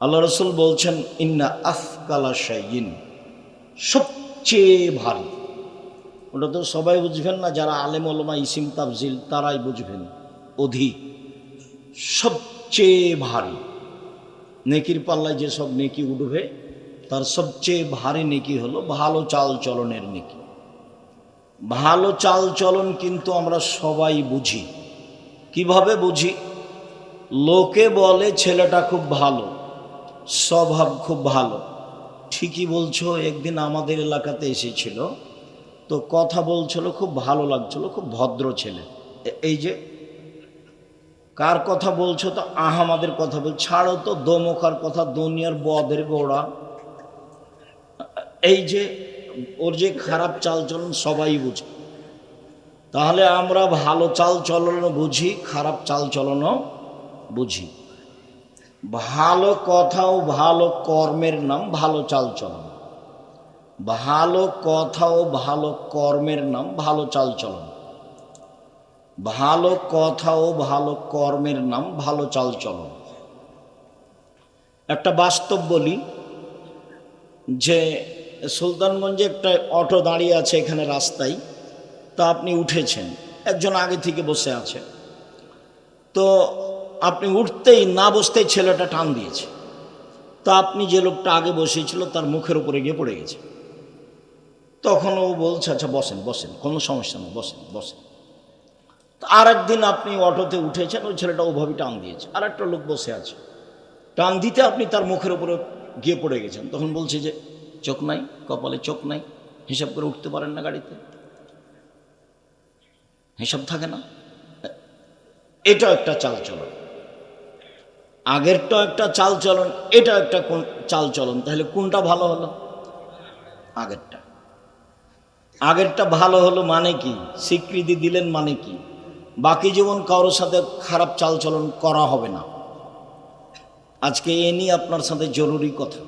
আল্লাহ রসুল বলছেন ইন্না আফকালা শাইইন, সবচেয়ে ভারী। ওটা তো সবাই বুঝবেন না, যারা আলেম ওলামা ইসিম তাফজিল তারাই বুঝবেন। অধিক, সবচেয়ে ভারী নেকির পাল্লায় যেসব নেকি উঠবে তার সবচেয়ে ভারী নেকি হলো ভালো চাল চলনের নেকি। ভালো চাল চলন কিন্তু আমরা সবাই বুঝি। কিভাবে বুঝি? লোকে বলে ছেলেটা খুব ভালো, স্বভাব খুব ভালো। ঠিকই বলছো, একদিন আমাদের এলাকাতে এসেছিল, তো কথা বলছিল, খুব ভালো লাগছিল, খুব ভদ্র ছেলে। এই যে কার কথা বলছো? তো আহমাদের কথা বল, ছাড়ো তো দোমকার কথা, দুনিয়ার বদের গোড়া। এই যে ওর যে খারাপ চালচলন সবাই বুঝে। তাহলে আমরা ভালো চাল চলনও বুঝি, খারাপ চাল চলনও বুঝি। ভালো কথা ও ভালো কর্মের নাম ভালো চাল চলন। ভালো কথা ও ভালো কর্মের নাম ভালো চাল চলন। ভালো কথা ও ভালো কর্মের নাম ভালো চাল চলন। একটা বাস্তব বলি, যে সুলতানগঞ্জে একটা অটো দাঁড়িয়ে আছে এখানে রাস্তায়, তা আপনি উঠেছেন, একজন আগে থেকে বসে আছে, তো আপনি উঠতেই না বসতেই ছেলেটা টান দিয়েছে, তো আপনি যে লোকটা আগে বসেছিল তার মুখের উপরে গিয়ে পড়ে গেছে। তখন ও বলছে আচ্ছা বসেন বসেন, কোনো সমস্যা নেই, বসেন বসেন। তো আর একদিন আপনি অটোতে উঠেছেন, ওই ছেলেটা ওভাবে টান দিয়েছে, আর একটা লোক বসে আছে, টান দিতে আপনি তার মুখের উপরে গিয়ে পড়ে গেছেন। তখন বলছে যে চোখ নাই, কপালে চোখ নাই, হিসাব করে উঠতে পারেন না, গাড়িতে হিসাব থাকে না। এটা একটা চালচলন, আগেরটা একটা চালচলন, এটা একটা কোন চালচলন। তাহলে কোনটা ভালো হলো? আগেরটা। আগেরটা ভালো হলো মানে কি? স্বীকৃতি দিলেন মানে কি? বাকি জীবন কারোর সাথে খারাপ চালচলন করা হবে না। আজকে এ নিয়ে আপনার সাথে জরুরি কথা।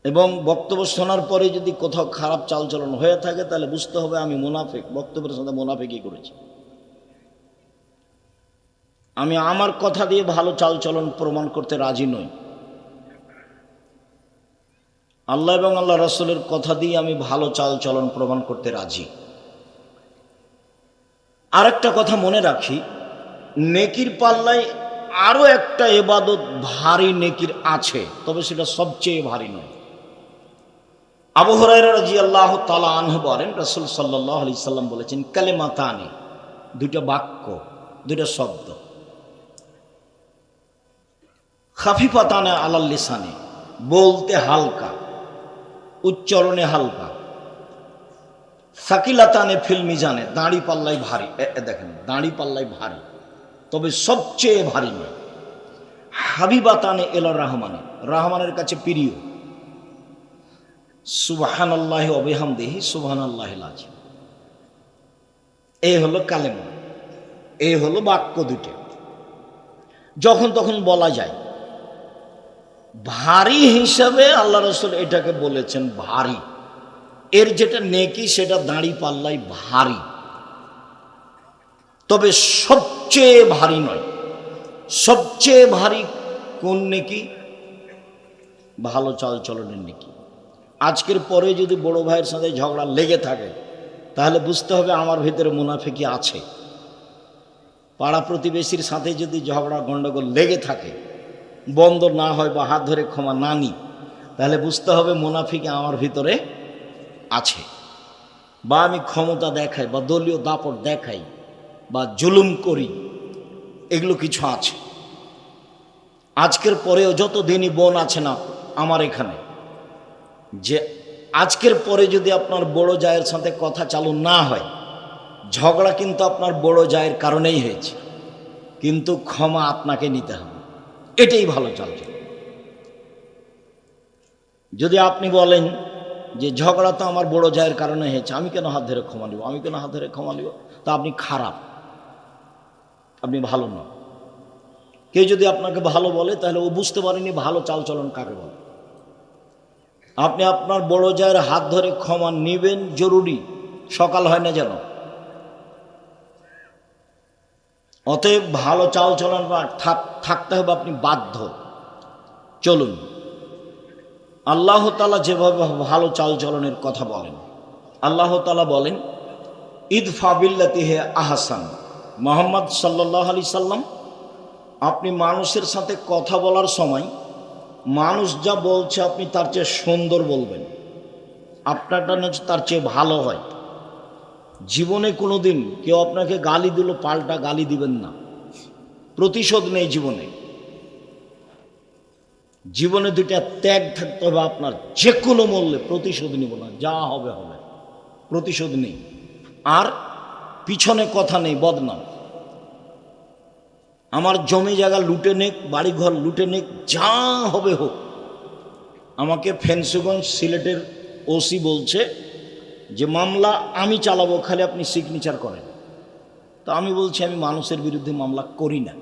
এবং বক্তব্য শোনার পরে যদি কোথাও খারাপ চালচলন হয়ে থাকে তাহলে বুঝতে হবে আমি মুনাফিক, বক্তব্যের সাথে মুনাফিকই করেছি। আমি আমার কথা দিয়ে ভালো চালচলন প্রমাণ করতে রাজি নই। আল্লাহ এবং আল্লাহ রাসূলের কথা দিয়ে আমি ভালো চালচলন প্রমাণ করতে রাজি। আরেকটা কথা মনে রাখি, নেকির পাল্লায় আরো একটা ইবাদত ভারী নেকির আছে, তবে সেটা সবচেয়ে ভারী নয়। আবু হুরায়রা রাদিয়াল্লাহু তাআলা আনহু বলেন, রাসূল সাল্লাল্লাহু আলাইহি সাল্লাম বলেছেন, কালিমাতানি, দুইটা বাক্য, দুইটা শব্দ, খাফিফাতানে আলাল লিসানে, বলতে হালকা, উচ্চারণে হালকা, সাকিলাতানে ফিল মিজানে, দাঁড়ি পাল্লাই ভারী। দেখেন, দাঁড়ি পাল্লাই ভারী, তবে সবচেয়ে ভারী নয়। হাবিবাতানে এলা রহমানে, রহমানের কাছে প্রিয়। সুবহানাল্লাহি ওয়া বিহামদিহি সুবহানাল্লাহিল আযীম। এই হলো কালেমা, এই হলো বাক্য দুটো, যখন তখন বলা যায়। ভারী হিসাবে আল্লাহ রাসূল এটাকে বলেছেন ভারী। এর যেটা নেকি সেটা দাঁড়ি পাল্লাই ভারী, তবে সবচেয়ে ভারী নয়। সবচেয়ে ভারী কোন নেকি? ভালো চাল চলনের নেকি। আজকের পরে যদি বড় ভাইয়ের সাথে ঝগড়া লেগে থাকে তাহলে বুঝতে হবে আমার ভিতরে মুনাফিকি আছে। পাড়া প্রতিবেশীর সাথে যদি ঝগড়া গণ্ডগোল লেগে থাকে, বন্ধ না হয় বা হাত ধরে ক্ষমা না নিই, তাহলে বুঝতে হবে মুনাফিকি আমার ভিতরে আছে। বা আমি ক্ষমতা দেখাই বা দলীয় দাপট দেখাই বা জুলুম করি, এগুলো কিছু আছে। আজকের পরেও যত দিনই বোন আছে না আমার এখানে, যে আজকের পরে যদি আপনার বড় জায়ের সাথে কথা চালু না হয়, ঝগড়া কিন্তু আপনার বড় জায়ের কারণেই হয়েছে, কিন্তু ক্ষমা আপনাকে নিতে হবে। এটাই ভালো চালচলন। যদি আপনি বলেন যে ঝগড়া তো আমার বড় জায়ের কারণে হয়েছে, আমি কেন হাত ধরে ক্ষমা নিব, আমি কেন হাত ধরে ক্ষমা নিব, তা আপনি খারাপ, আপনি ভালো নন। কেউ যদি আপনাকে ভালো বলে তাহলে ও বুঝতে পারেনি ভালো চালচলন কাকে বলে। আপনি আপনার বড় জায়ের হাত ধরে ক্ষমা নেবেন, জরুরি, সকাল হয় না যেন। অতএব ভালো চাল চলন বা থাকতে হবে, আপনি বাধ্য। চলুন, আল্লাহ তাআলা যেভাবে ভালো চাল চলনের কথা বলেন, আল্লাহ তাআলা বলেন ইদফা বিল্লাতি হে আহসান। মুহাম্মদ সাল্লাল্লাহু আলাইহি সাল্লাম, আপনি মানুষের সাথে কথা বলার সময় মানুষ যা বলছে আপনি তার চেয়ে সুন্দর বলবেন, আপনারটা না তার চেয়ে ভালো হয়। জীবনে কোনো দিন কেউ আপনাকে গালি দিল পাল্টা গালি দিবেন না, প্রতিশোধ নেই জীবনে। জীবনে দুইটা ত্যাগ থাকতে হবে আপনার, যে কোনো মূল্যে প্রতিশোধ নিব না, যা হবে হবে, প্রতিশোধ নেই। আর পিছনে কথা নেই, বদনাম। আমার জমি জায়গা লুটে নেক, বাড়িঘর লুটে নেক, যা হবে হোক। আমাকে ফেন্সগঞ্জ সিলেটের ওসি বলছে যে মামলা আমি চালাবো, খালি আপনি সিগনেচার করেন। তো আমি বলছি আমি মানুষের বিরুদ্ধে মামলা করি না,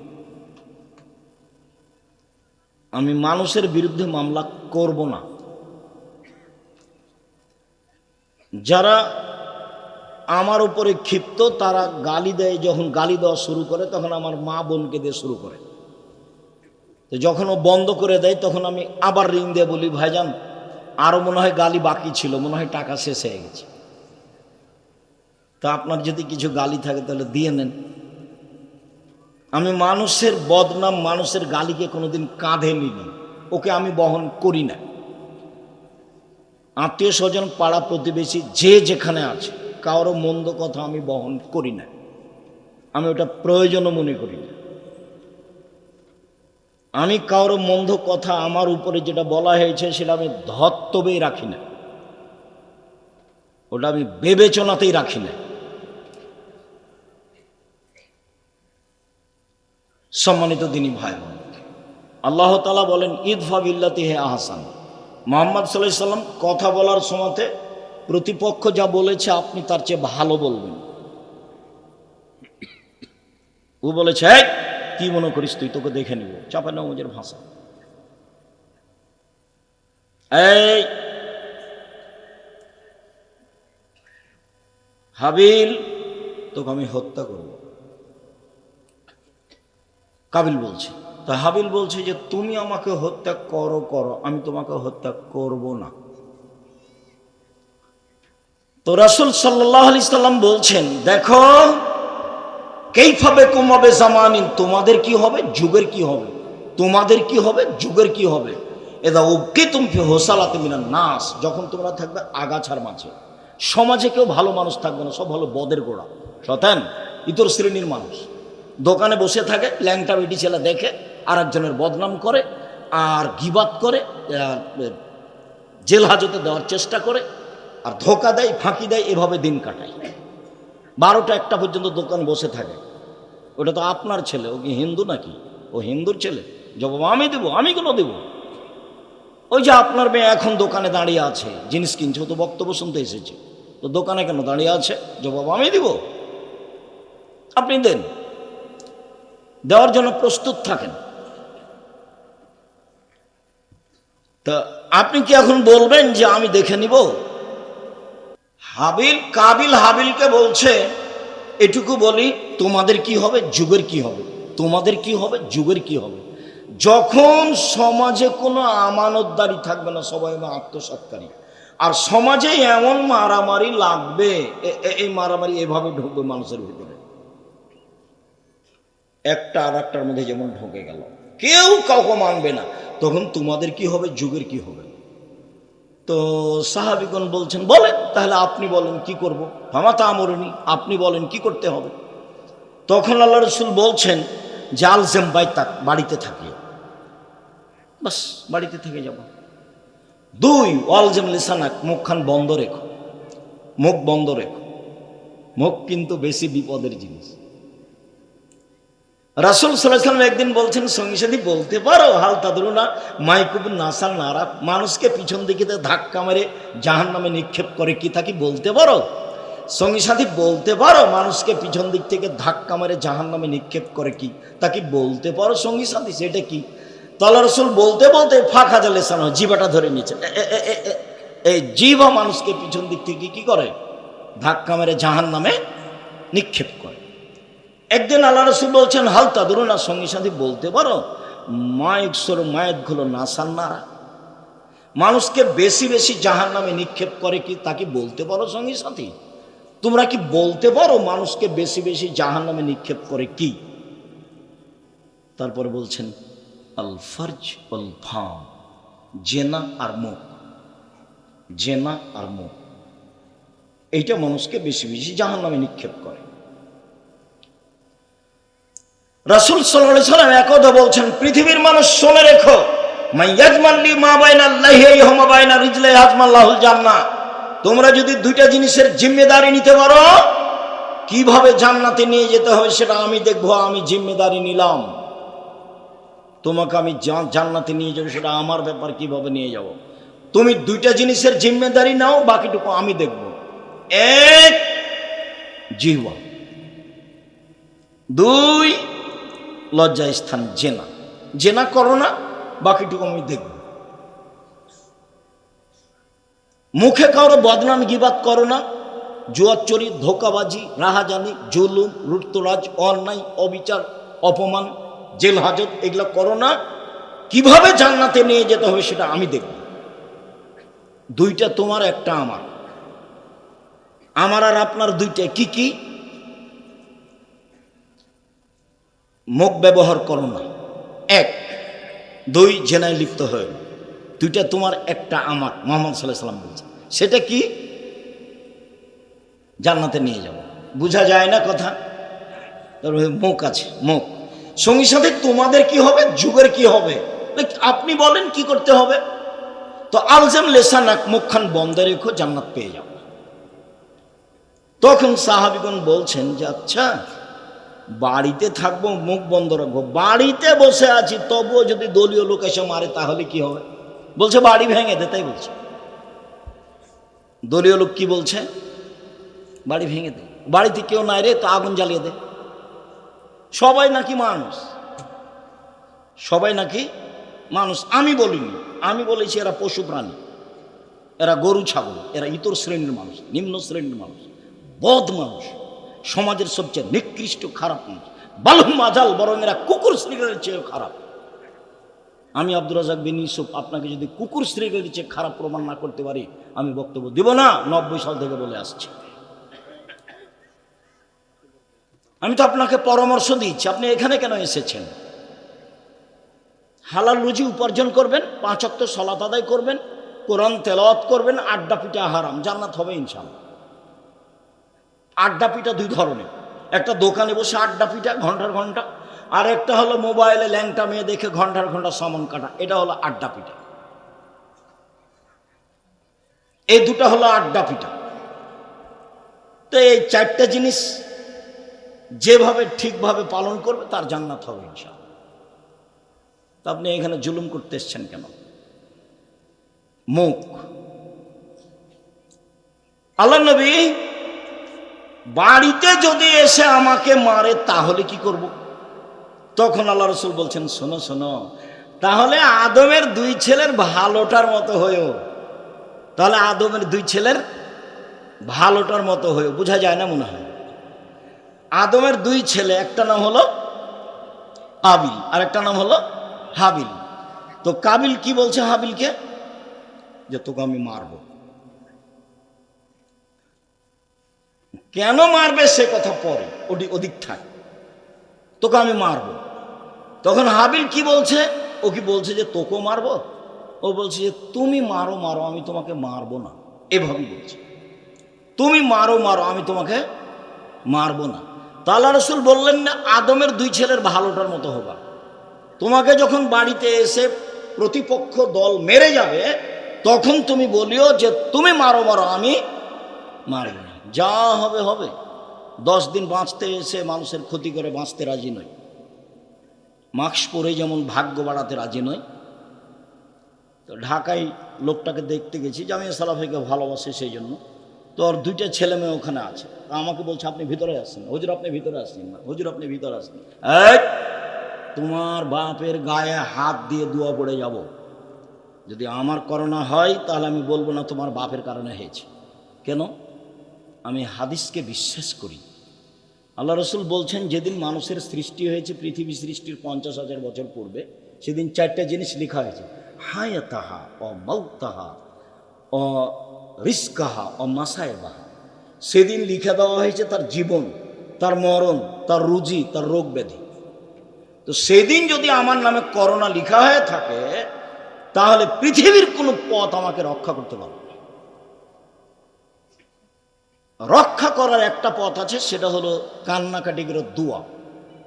আমি মানুষের বিরুদ্ধে মামলা করব না। যারা আমার উপরে ক্ষিপ্ত তারা গালি দেয়, যখন গালি দেওয়া শুরু করে তখন আমার মা বোনকে দিয়ে শুরু করে। তো যখন ও বন্ধ করে দেয় তখন আমি আবার রিং দিয়ে বলি ভাইজান আরও মনে হয় গালি বাকি ছিল, মনে হয় টাকা শেষ হয়ে গেছে, তা আপনার যদি কিছু গালি থাকে তাহলে দিয়ে নেন। আমি মানুষের বদনাম, মানুষের গালিকে কোনোদিন কাঁধে নিইনি, ওকে আমি বহন করি না। আত্মীয় স্বজন, পাড়া প্রতিবেশী যে যেখানে আছে, কারো মন্দ কথা আমি বহন করি না, আমি ওটা প্রয়োজনও মনে করি না। আমি কারো মন্দ কথা আমার উপরে যেটা বলা হয়েছে সেটা আমি ধর্তব্যেই রাখি না, ওটা আমি বিবেচনাতেই রাখি না। সম্মানিত দিনী ভাই বোন, আল্লাহ তাআলা বলেন ইদফা বিল্লাতি হে আহসান। মুহাম্মদ সাল্লাল্লাহু আলাইহি সাল্লাম কথা বলার সময়তে প্রতিপক্ষ যা বলেছে আপনি তার চেয়ে ভালো বলবেন। ও বলেছে এই কি মনে করিস তুই, তোকে দেখে নিব, চাপা নামাজের ভাষা। এই হাবিল, তোকে আমি হত্যা করব। কাবিল বলছে, তা হাবিল বলছে যে তুমি আমাকে হত্যা করো করো, আমি তোমাকে হত্যা করব না। তো রাসূল সাল্লাল্লাহু আলাইহি সাল্লাম বলছেন দেখো কাইফা বিকুম ওয়া বিজামানিন, তোমাদের কি হবে, যুগের কি হবে, তোমাদের কি হবে, যুগের কি হবে। এদা উবকিতুম ফি হুসালাতি মিনান নাস, যখন তোমরা থাকবে আগাছার মাঝে। সমাজে কেউ ভালো মানুষ থাকবে না, সব হলো বদের গোড়া, শয়তান, ইতর শ্রেণীর মানুষ। দোকানে বসে থাকে, ল্যাংটা বেটি ছেলে দেখে আর একজনের বদনাম করে, আর গিবাত করে, জেল হাজতে দেওয়ার চেষ্টা করে, আর ধোকা দেয়, ফাঁকি দেয়, এভাবে দিন কাটায়। 12টা 1টা পর্যন্ত দোকান বসে থাকে। ওটা তো আপনার ছেলে, ও কি হিন্দু নাকি? ও হিন্দুর ছেলে, জবাব আমি দেবো, আমি কেন দেবো? ওই যে আপনার মেয়ে এখন দোকানে দাঁড়িয়ে আছে, জিনিস কিনছে, ও তো বক্তব্য শুনতে এসেছে, তো দোকানে কেন দাঁড়িয়ে আছে, জবাব আমি দিব। আপনি দেন, দেওয়ার জন্য প্রস্তুত থাকেন। তা আপনি কি এখন বলবেন যে আমি দেখে নিব? কাবিল হাবিলকে বলছে এটুকু বলি, তোমাদের কি হবে, যুগের কি হবে, তোমাদের কি হবে, যুগের কি হবে। যখন সমাজে কোনো আমানতদারি থাকবে না, সবাই আত্মসৎকারী, আর সমাজে এমন মারামারি লাগবে, এই মারামারি এভাবে ঢুকবে মানুষের ভিতরে, একটা আর একটার মধ্যে যেমন ঢুকে গেল, কেউ কাউকে মানবে না, তখন তোমাদের কি হবে, যুগের কি হবে। তো সাহাবীগণ বলছেন বলেন, তাহলে আপনি বলেন কি করব, ফামাতা আমরুনি, আপনি বলেন কি করতে হবে। তখন আল্লাহ রাসূল বলছেন জালজেম বাইতাক, বাড়িতে থাকিও, বাস বাড়িতে থেকে যাব। 2 ওয়ালজেম লিসানাক, মুখখান বন্ধ রেখো, মুখ বন্ধ রেখো, মুখ কিন্তু বেশি বিপদের জিনিস। রাসূল সাল্লাল্লাহু আলাইহি ওয়াসাল্লাম একদিন বলছেন সঙ্গী সাথী বলতে পারো হাল তাদরুনা মাইকুবুন নাসাল নারা, মানুষকে পিছন দিকে ধাক্কা মেরে জাহান্নামে নিক্ষেপ করে কি, তা কি বলতে পারো? সঙ্গী সাথী বলতে পারো মানুষকে পিছন দিক থেকে ধাক্কা মেরে জাহান্নামে নিক্ষেপ করে কি, তা কি বলতে পারো সঙ্গী সাথী? সেটা কি? তো আল্লাহ রাসূল বলতে বলতে ফাঁকা জালেসানো, জিভাটা ধরে নিচ্ছে। এই জিভা মানুষকে পিছন দিক থেকে কি করে, ধাক্কা মেরে জাহান্নামে নিক্ষেপ করে। একদিন আল্লাহ রাসূল বলছেন, হাল তাদরুনা, সঙ্গী সাথী বলতে পারো মায়ের মায়েতগুলো নাসান্নারা, মানুষকে বেশি বেশি জাহান্নামে নিক্ষেপ করে কি, তা কি বলতে পারো সঙ্গী সাথী? তোমরা কি বলতে পারো মানুষকে বেশি বেশি জাহান্নামে নিক্ষেপ করে কি? তারপরে বলছেন আল ফারজ ওয়াল ফাম, জেনা আর মুখ, জেনা আর মুখ, এইটা মানুষকে বেশি বেশি জাহান্নামে নিক্ষেপ করে। রাসূল সাল্লাল্লাহু আলাইহি সাল্লাম একদা বলছেন, পৃথিবীর মানুষ শুনে রেখো, মাইয়াজমাল্লি মা বাইনা লাইহি ওয়া মা বাইনা রিজলাই হাজমাল্লাহুল জান্নাহ, তোমরা যদি দুইটা জিনিসের জিম্মেদারি নিতে পারো, কিভাবে জান্নাতে নিয়ে যেতে হবে সেটা আমি দেখবো, আমি জিম্মেদারি নিলাম, তোমাকে আমি জান্নাতে নিয়ে যাবো, সেটা আমার ব্যাপার, কিভাবে নিয়ে যাব। তুমি দুইটা জিনিসের জিম্মেদারি নাও, বাকিটুকু আমি দেখব। এক, জিহ্বা, দুই, লজ্জা স্থান জেনা, জেনা করো না, বাকিটুকু আমি দেখব। মুখে কারো বদনাম গীবাত করো না, জুয়াচুরি, ধোকাবাজি, রাহাজানি, জুলুম, লুটতরাজ, অন্যায়, অবিচার, অপমান, জেল হাজত, এগুলো করো না, কিভাবে জান্নাতে নিয়ে যেতে হবে সেটা আমি দেখব। দুইটা তোমার, একটা আমার, আমার আর আপনার দুইটা কি কি? মুখ ব্যবহার করো না, এক। দুই, জেনায় লিপ্ত হয়ে, দুইটা তোমার, একটা আমার। মুহাম্মদ সাল্লাল্লাহু আলাইহি সাল্লাম বলছে, সেটা কি? জান্নাতে নিয়ে যাব। বোঝা যায় না কথা? মুখ আছে, মুখ। সঙ্গী সাথে তোমাদের কি হবে, যুগের কি হবে, আপনি বলেন কি করতে হবে? তো আলজাম লেসানাক, মুখখান বন্ধ রেখো, জান্নাত পেয়ে যাবে। তখন সাহাবীগণ বলছেন যে আচ্ছা, বাড়িতে থাকবো, মুখ বন্ধ রাখবো, বাড়িতে বসে আছি তবুও যদি দলীয় লোক এসে মারে তাহলে কি হবে? বলছে বাড়ি ভেঙে দে। তাই বলছে। দলীয় লোক কি বলছে? বাড়ি ভেঙে দে। বাড়িতে কেউ নাই রে, তো আগুন জ্বালিয়ে দে। সবাই নাকি মানুষ, সবাই নাকি মানুষ। আমি বলিনি, আমি বলেছি এরা পশু প্রাণী, এরা গরু ছাগল, এরা ইতর শ্রেণীর মানুষ, নিম্ন শ্রেণীর মানুষ, বদ মানুষ, সমাজের সবচেয়ে নিকৃষ্ট খারাপ মানুষ। বালহুম আজাল, বরং এরা কুকুর শ্রীগালের চেয়েও খারাপ। আমি আব্দুর রাজ্জাক বিন ইউসুফ আপনাকে যদি কুকুর শ্রীগালের চেয়ে খারাপ প্রমাণ না করতে পারি, আমি বক্তব্য দিব না। 90 সাল থেকে বলে আসছি। আমি তো আপনাকে পরামর্শ দিচ্ছি, আপনি এখানে কেন এসেছেন? হালাল রুজি উপার্জন করবেন, 5 ওয়াক্ত সালাত আদায় করবেন, কোরআন তেলাওয়াত করবেন, আড্ডা পিটা হারাম, জান্নাত হবে ইনশাআল্লাহ। আড্ডা পিটা দুই ধরনের, একটা দোকানে বসে আড্ডা পিটা ঘন্টার ঘন্টা, আর একটা হলো মোবাইলে ল্যাংটা মেয়ে দেখে ঘন্টার ঘন্টা সামন কাটা, এটা হলো আড্ডা পিটা। এই দুটা হলো আড্ডা পিটা। তো এই 4টা জিনিস যেভাবে ঠিকভাবে পালন করবে তার জান্নাত হবে ইনশাআল্লাহ। তা আপনি এখানে জুলুম করতে এসছেন কেন? মুখ। আল্লাহ নবী বাড়িতে যদি এসে আমাকে মারে তাহলে কি করব? তখন আল্লাহ রাসূল বলছেন, শোনো শোনো, তাহলে আদমের 2 ছেলের ভালোটার মতো হয়েও, তাহলে আদমের 2 ছেলের ভালোটার মতো হয়েও। বোঝা যায় না মনে হয়? আদমের 2 ছেলে, একটা নাম হলো কাবিল আর একটা নাম হলো হাবিল। তো কাবিল কি বলছে হাবিলকে? যে তোকে আমি মারব। কেন মারবে সে কথা পরে, ওদিক থাক, তোকে আমি মারব। তখন হাবিল কি বলছে? ও কি বলছে যে তোকেও মারব? ও বলছে যে তুমি মারো মারো, আমি তোমাকে মারবো না। এভাবেই বলছে, তুমি মারো মারো, আমি তোমাকে মারবো না। তা আল্লাহ রাসূল বললেন না আদমের 2 ছেলের ভালোটার মতো হবা। তোমাকে যখন বাড়িতে এসে প্রতিপক্ষ দল মেরে যাবে, তখন তুমি বলিও যে তুমি মারো মারো, আমি মারব না। যা হবে হবে। 10 দিন বাঁচতে এসে মানুষের ক্ষতি করে বাঁচতে রাজি নয়। মাস্ক পরে যেমন ভাগ্য বাড়াতে রাজি নয়। তো ঢাকায় লোকটাকে দেখতে গেছি, জামিয়া সালাফিকে ভালোবাসে, সেই জন্য। তো ওর 2টা ছেলে মেয়ে ওখানে আছে। আমাকে বলছে আপনি ভিতরে আসছেন, হুজুর আপনি ভিতরে আসছেন না, হুজুর আপনি ভিতরে আসছেন। এই, তোমার বাপের গায়ে হাত দিয়ে দোয়া পড়ে যাব। যদি আমার করোনা হয় তাহলে আমি বলবো না তোমার বাপের কারণে হয়েছে। কেন? আমি হাদিসকে বিশ্বাস করি। আল্লাহ রসুল বলছেন, যেদিন মানুষের সৃষ্টি হয়েছে পৃথিবী সৃষ্টির 50,000 বছর পূর্বে, সেদিন 4টা জিনিস লেখা হয়েছে: হায়াতাহা ও মাউতাহা ও রিস্কাহা ও মাসায়েবাহা। সেদিন লিখে দেওয়া হয়েছে তার জীবন, তার মরণ, তার রুজি, তার রোগ ব্যাধি। তো সেদিন যদি আমার নামে করোনা লিখা হয়ে থাকে, তাহলে পৃথিবীর কোনো পথ আমাকে রক্ষা করতে পারবে না। রক্ষা করার একটা পথ আছে, সেটা হলো কান্নাকাটি করে দোয়া।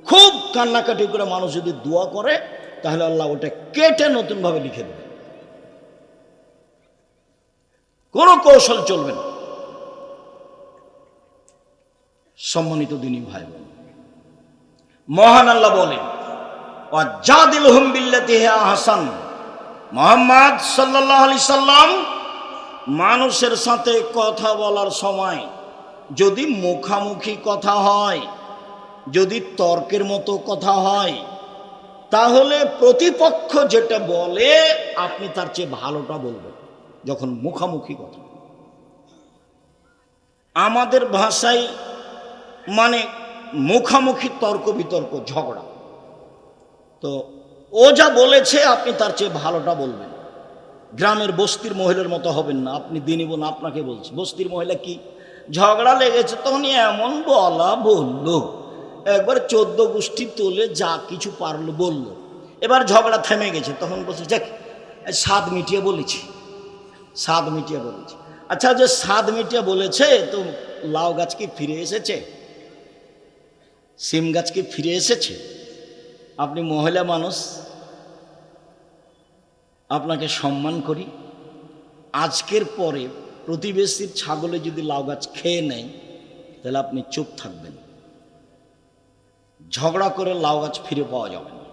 খুব কান্নাকাটি করে মানুষ যদি দোয়া করে, তাহলে আল্লাহ ওটা কেটে নতুনভাবে লিখে দেবে। কোনো কৌশল চলবে না। সম্মানিত দিনী ভাই বোন, মহান আল্লাহ বলেন, ওয়াজাদিলহুম বিল্লাতি হিয়া আহসান। মুহাম্মদ সাল্লাল্লাহু আলাইহি সাল্লাম মানুষের সাথে কথা বলার সময় যদি মুখামুখি কথা হয়, যদি তর্কের মতো কথা হয়, তাহলে প্রতিপক্ষ যেটা বলে আপনি তার চেয়ে ভালোটা বলবেন। যখন মুখামুখি কথা, আমাদের ভাষায় মানে মুখামুখি তর্ক বিতর্ক, ঝগড়া। তো ও যা বলেছে আপনি তার চেয়ে ভালোটা বলবেন। গ্রামের বস্তির মহিলার মতো হবেন না। আপনি দিনই বোন আপনাকে বলছি, বস্তির মহিলা কি, ঝগড়া লেগেছে তখন এমন বলা বললো, একবার 14 গোষ্ঠী তোলে যা কিছু পারলো বলল। এবার ঝগড়া থেমে গেছে, তখন বলছে যাক স্বাদ মিটিয়ে বলেছি, স্বাদ মিটিয়ে বলেছি। আচ্ছা, যে স্বাদ মিটিয়ে বলেছে, তো লাউ গাছ কি ফিরে এসেছে? সিম গাছ কি ফিরে এসেছে? আপনি মহিলা মানুষ, আপনাকে সম্মান করি। আজকের পরে প্রতিবেশীর ছাগলে যদি লাউ গাছ খেয়ে নেয়, তাহলে আপনি চুপ থাকবেন। ঝগড়া করে লাউ গাছ ফিরে পাওয়া যাবে না।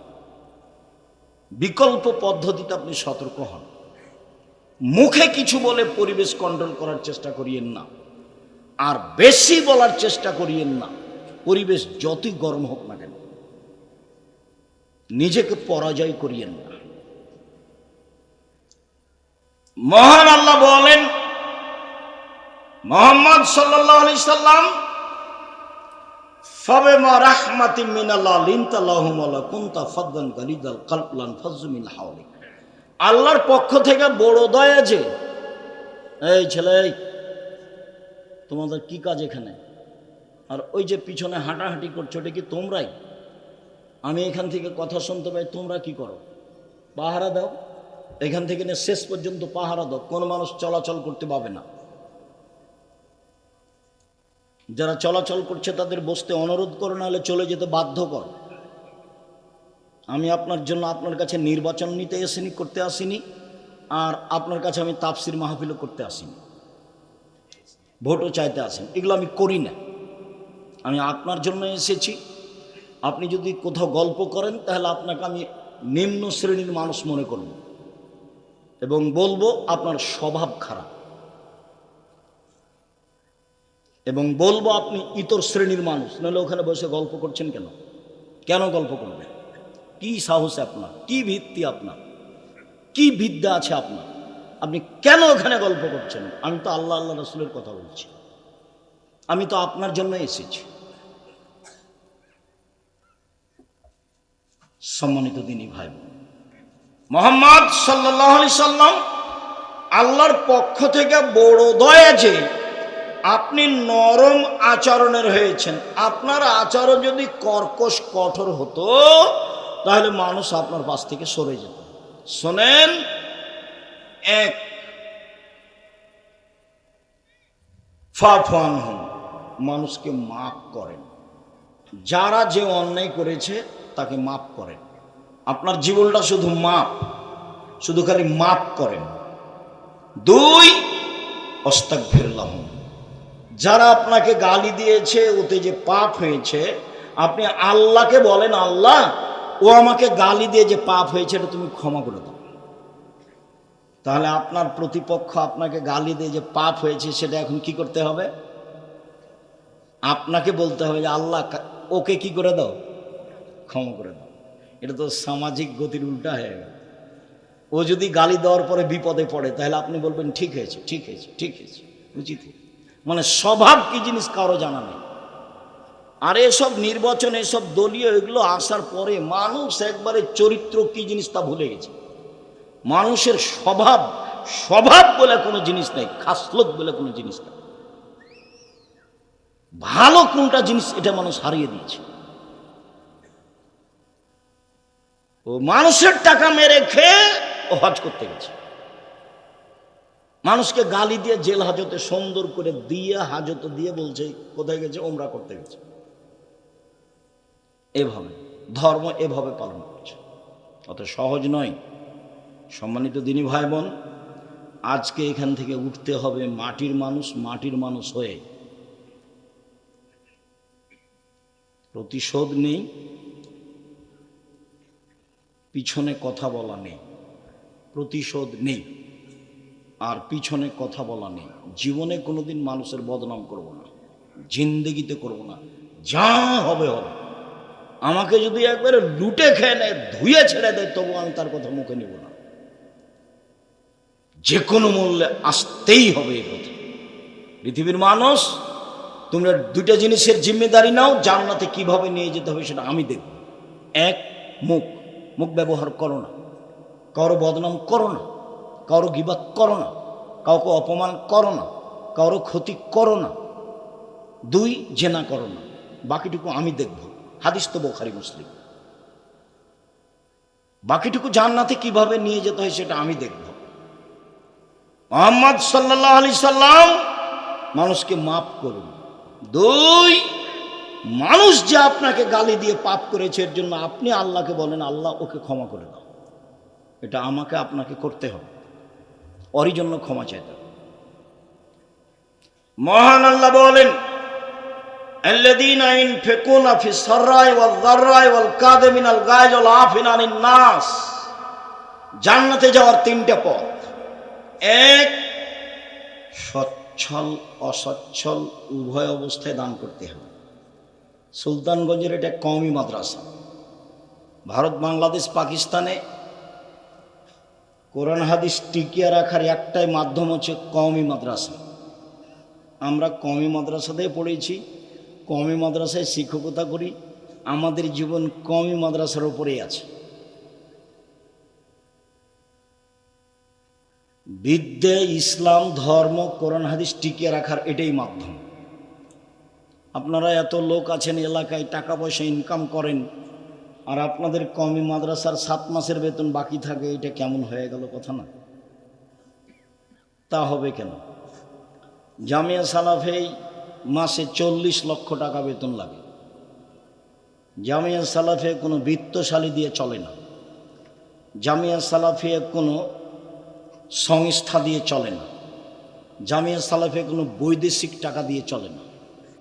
বিকল্প পদ্ধতিতে আপনি সতর্ক হন। মুখে কিছু বলে পরিবেশ কন্ট্রোল করার চেষ্টা করিয়েন না, আর বেশি বলার চেষ্টা করিয়েন না। পরিবেশ যতই গরম হোক না কেন, নিজেকে পরাজয় করিয়েন না। মহান আল্লাহ বলেন, মুহাম্মদ সাল্লাল্লাহু আলাইহি সাল্লাম, ফাবিমা রাহমাতিন মিনাল্লাহ লিনতা লাহুম ওয়া কুনতা ফাদদান গালিদাল কলব লানফাযু মিন হাওলিক। আল্লাহর পক্ষ থেকে বড় দয়া যে, এই ছেলে, তোমাদের কি কাজ এখানে? আর ওই যে পিছনে হাঁটাহাঁটি করছো, এটা কি তোমরাই? আমি এখান থেকে কথা শুনতে পাই, তোমরা কি করো? পাহারা দাও। এখান থেকে নিয়ে শেষ পর্যন্ত পাহারা দাও, কোনো মানুষ চলাচল করতে পাবে না। যারা চলাচল করছে তাদের বসতে অনুরোধ করো, না হলে চলে যেতে বাধ্য কর। আমি আপনার জন্য আপনার কাছে নির্বাচন নিতে করতে আসিনি, আর আপনার কাছে আমি তাফসির মাহফিলও করতে আসিনি, ভোটও চাইতে আসিনি। এগুলো আমি করি না। আমি আপনার জন্য এসেছি। আপনি যদি কোথাও গল্প করেন, তাহলে আপনাকে আমি নিম্ন শ্রেণীর মানুষ মনে করব এবং বলবো আপনার স্বভাব খারাপ, এবং বলবো আপনি ইতর শ্রেণীর মানুষ। নাহলে ওখানে বসে গল্প করছেন কেন? কেন গল্প করবেন? কি সাহস আপনার? কি ভিত্তি আপনার? কি বিদ্যা আছে আপনার? আপনি কেন ওখানে গল্প করছেন? আমি তো আল্লাহ আল্লাহ রাসূলের কথা বলছি। আমি তো আপনার জন্য এসেছি। সম্মানিত দিনী ভাই, মুহাম্মদ সাল্লাল্লাহু আলাইহি সাল্লাম আল্লাহর পক্ষ থেকে বড় দয়া যে আপনি নরম আচরণের হয়েছেন। আপনার আচরণ যদি কর্কশ কঠোর হতো, তাহলে মানুষ আপনার পাশ থেকে সরে যেত। শোনেন, এক, ফাফু আনহুম, মানুষকে মাফ করেন। যারা যে অন্যায় করেছে তাকে মাফ করেন। আপনার জীবনটা শুধু মাপ, শুধু খালি মাপ করেন। দুই, আস্তাগফির লাহুম, যারা আপনাকে গালি দিয়েছে, ওতে যে পাপ হয়েছে, আপনি আল্লাহকে বলেন, আল্লাহ, ও আমাকে গালি দিয়ে যে পাপ হয়েছে, এটা তুমি ক্ষমা করে দাও। তাহলে আপনার প্রতিপক্ষ আপনাকে গালি দিয়ে যে পাপ হয়েছে, সেটা এখন কি করতে হবে? আপনাকে বলতে হবে যে আল্লাহ, ওকে কি করে দাও? ক্ষমা করে দাও। এটা তো সামাজিক গতির উল্টা হয়ে গেল। ও যদি গালি দেওয়ার পরে বিপদে পড়ে, তাহলে আপনি বলবেন ঠিক হয়েছে, ঠিক হয়েছে, ঠিক হয়েছে, উচিত। মানে স্বভাব কি জিনিস কারো জানা নেই। আর এসব নির্বাচন, এসব দলীয় এগুলো আসার পরে মানুষ একবারে চরিত্র কি জিনিস তা ভুলে গেছে। মানুষের স্বভাব, স্বভাব বলে কোনো জিনিস নেই, খাসলত বলে কোনো জিনিস নেই। ভালো কোনটা জিনিস এটা মানুষ হারিয়ে দিয়েছে। ও মানুষের টাকা মেরে খেয়ে ও হজ করতে গেছে, মানুষকে গালি দিয়ে জেল হাজতে সুন্দর করে দিয়ে হাজত দিয়ে বলছে কোথায় গেছে, ওমরা করতে গেছে। এভাবে ধর্ম এভাবে পালন করছে, অত সহজ নয়। সম্মানিত দিনী ভাই বোন, আজকে এখান থেকে উঠতে হবে মাটির মানুষ, মাটির মানুষ হয়ে। প্রতিশোধ নেই, পিছনে কথা বলা নেই, প্রতিশোধ নেই, আর পিছনে কথা বলা নেই। জীবনে কোনোদিন মানুষের বদনাম করব না, জিন্দেগিতে করব না, যা হবে হবে। আমাকে যদি একবারে লুটে খেয়ে নেয়, ধুয়ে ছেড়ে দেয়, তবু আমি তার কথা মুখে নিব না। যে কোনো মূল্যে আসতেই হবে এই কথা। পৃথিবীর মানুষ, তোমরা দুইটা জিনিসের জিম্মেদারি নাও, জান্নাতে কিভাবে নিয়ে যেতে হবে সেটা আমি দেখব। এক, মুখ, মুখ ব্যবহার করো না, কারো বদনাম করো না, কারো গীবাত করো না, কাউকে অপমান করো না, কারো ক্ষতি করো না। দুই, জেনা করো না। বাকিটুকু আমি দেখব। হাদিস তো বুখারী মুসলিম। বাকিটুকু জান্নাতে কিভাবে নিয়ে যেতে হয় সেটা আমি দেখব। মুহাম্মদ সাল্লাল্লাহু আলাইহি সাল্লাম মানুষকে মাফ করুন। দুই, মানুষ যে আপনাকে গালি দিয়ে পাপ করেছে এর জন্য আপনি আল্লাহকে বলেন আল্লাহ ওকে ক্ষমা করে দাও। এটা আমাকে আপনাকে করতে হবে, ওরই জন্য ক্ষমা চাইতে হবে। মহান আল্লাহ বলেন, আল্লাযীনা ইনফিকুনা ফিস সাররাই ওয়াল যাররাই ওয়াল কাযিমিনাল গায়জ ওয়াল আফিনা আনিন নাস। জান্নাতে যাওয়ার তিনটা পথ। এক, সচ্ছল অসচ্ছল উভয় অবস্থায় দান করতে হবে। সুলতানগঞ্জের এটা কওমি মাদ্রাসা। ভারত, বাংলাদেশ, পাকিস্তানে কোরআন হাদিস টিকিয়ে রাখার একটাই মাধ্যম হচ্ছে কওমি মাদ্রাসা। আমরা কওমি মাদ্রাসাতেই পড়েছি, কওমি মাদ্রাসায় শিক্ষকতা করি, আমাদের জীবন কওমি মাদ্রাসার উপরেই আছে। বিদ্যে, ইসলাম ধর্ম, কোরআন হাদিস টিকিয়ে রাখার এটাই মাধ্যম। আপনারা এত লোক আছেন এলাকায়, টাকা পয়সা ইনকাম করেন, আর আপনাদের কওমি মাদ্রাসার 7 মাসের বেতন বাকি থাকে, এটা কেমন হয়ে গেল কথা না? তা হবে কেন? জামিয়া সালাফে মাসে 40 লক্ষ টাকা বেতন লাগে। জামিয়া সালাফে কোনো বিত্তশালী দিয়ে চলে না, জামিয়া সালাফে কোনো সংস্থা দিয়ে চলে না, জামিয়া সালাফে কোনো বৈদেশিক টাকা দিয়ে চলে না।